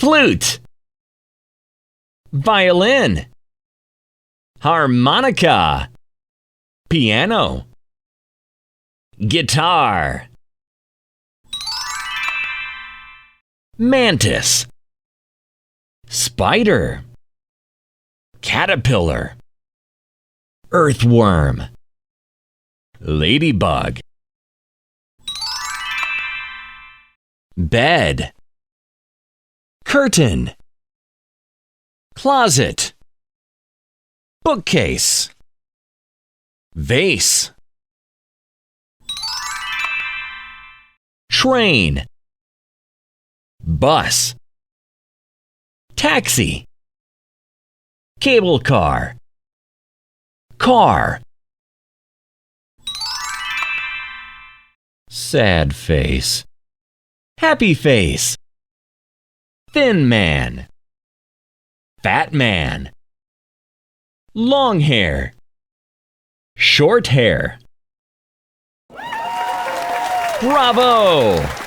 flute, violin, harmonica, piano, guitar, mantis, spider, caterpillar, earthworm, ladybug, bed, curtain, closet, bookcase, vase, train, bus, taxi, cable car, car, sad face, happy face, thin man, fat man, long hair, short hair. Bravo!